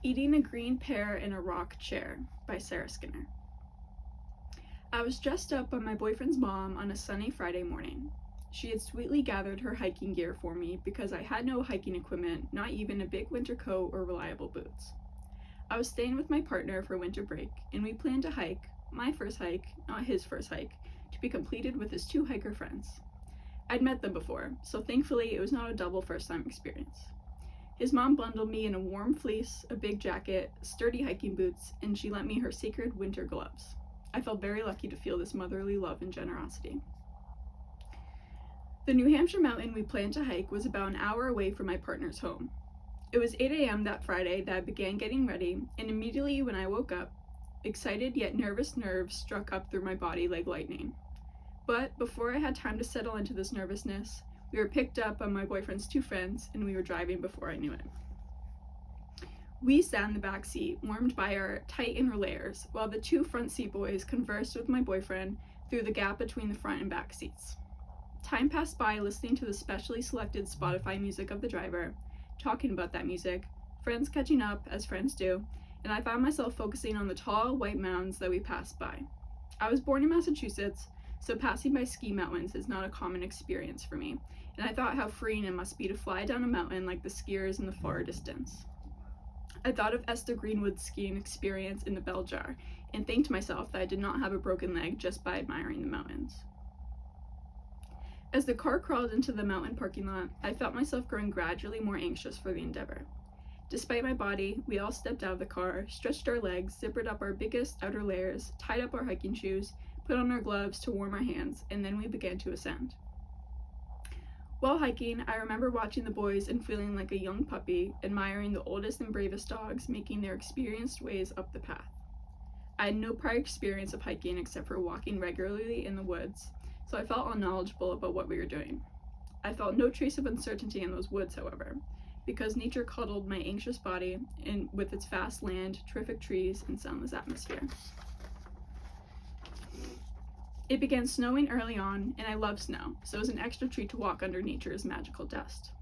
Eating a Green Pear in a Rock Chair by Sarah Skinner. I was dressed up by my boyfriend's mom on a sunny Friday morning. She had sweetly gathered her hiking gear for me because I had no hiking equipment, not even a big winter coat or reliable boots. I was staying with my partner for winter break, and we planned to hike, my first hike, not his first hike, to be completed with his two hiker friends. I'd met them before, so thankfully it was not a double first-time experience. His mom bundled me in a warm fleece, a big jacket, sturdy hiking boots, and she lent me her sacred winter gloves. I felt very lucky to feel this motherly love and generosity. The New Hampshire mountain we planned to hike was about an hour away from my partner's home. It was 8 a.m. that Friday that I began getting ready, and immediately when I woke up, excited yet nervous nerves struck up through my body like lightning. But before I had time to settle into this nervousness, we were picked up by my boyfriend's two friends, and we were driving before I knew it. We sat in the back seat, warmed by our tight inner layers, while the two front seat boys conversed with my boyfriend through the gap between the front and back seats. Time passed by listening to the specially selected Spotify music of the driver, talking about that music, friends catching up, as friends do, and I found myself focusing on the tall, white mountains that we passed by. I was born in Massachusetts, so passing by ski mountains is not a common experience for me, and I thought how freeing it must be to fly down a mountain like the skiers in the far distance. I thought of Esther Greenwood's skiing experience in the Bell Jar, and thanked myself that I did not have a broken leg just by admiring the mountains. As the car crawled into the mountain parking lot, I felt myself growing gradually more anxious for the endeavor. Despite my body, we all stepped out of the car, stretched our legs, zippered up our biggest outer layers, tied up our hiking shoes, put on our gloves to warm our hands, and then we began to ascend. While hiking, I remember watching the boys and feeling like a young puppy, admiring the oldest and bravest dogs making their experienced ways up the path. I had no prior experience of hiking except for walking regularly in the woods, so I felt unknowledgeable about what we were doing. I felt no trace of uncertainty in those woods, however, because nature cuddled my anxious body in with its vast land, terrific trees, and soundless atmosphere. It began snowing early on, and I love snow, so it was an extra treat to walk under nature's magical dust.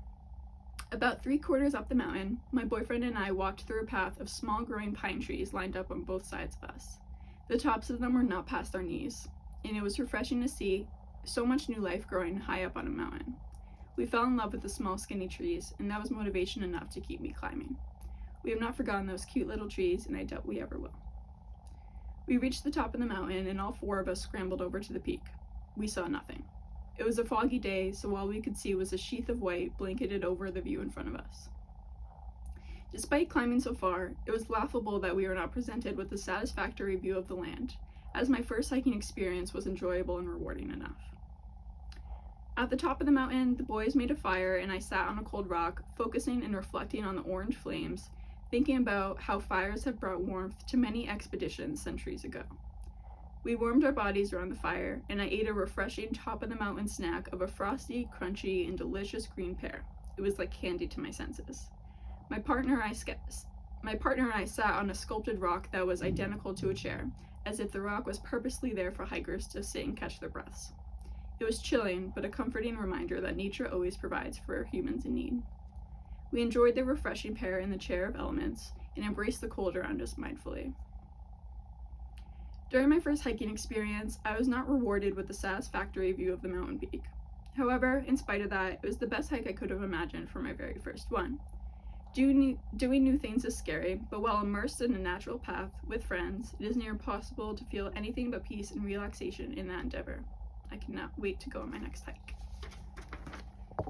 About 3/4 up the mountain, my boyfriend and I walked through a path of small growing pine trees lined up on both sides of us. The tops of them were not past our knees, and it was refreshing to see so much new life growing high up on a mountain. We fell in love with the small skinny trees, and that was motivation enough to keep me climbing. We have not forgotten those cute little trees, and I doubt we ever will. We reached the top of the mountain, and all four of us scrambled over to the peak. We saw nothing. It was a foggy day, so all we could see was a sheath of white blanketed over the view in front of us. Despite climbing so far, it was laughable that we were not presented with a satisfactory view of the land, as my first hiking experience was enjoyable and rewarding enough. At the top of the mountain, the boys made a fire, and I sat on a cold rock, focusing and reflecting on the orange flames, thinking about how fires have brought warmth to many expeditions centuries ago. We warmed our bodies around the fire, and I ate a refreshing top-of-the-mountain snack of a frosty, crunchy, and delicious green pear. It was like candy to my senses. My partner and I sat on a sculpted rock that was identical to a chair, as if the rock was purposely there for hikers to sit and catch their breaths. It was chilling, but a comforting reminder that nature always provides for humans in need. We enjoyed the refreshing pear in the chair of elements and embraced the cold around us mindfully. During my first hiking experience, I was not rewarded with a satisfactory view of the mountain peak. However, in spite of that, it was the best hike I could have imagined for my very first one. Doing new things is scary, but while immersed in a natural path with friends, it is near impossible to feel anything but peace and relaxation in that endeavor. I cannot wait to go on my next hike.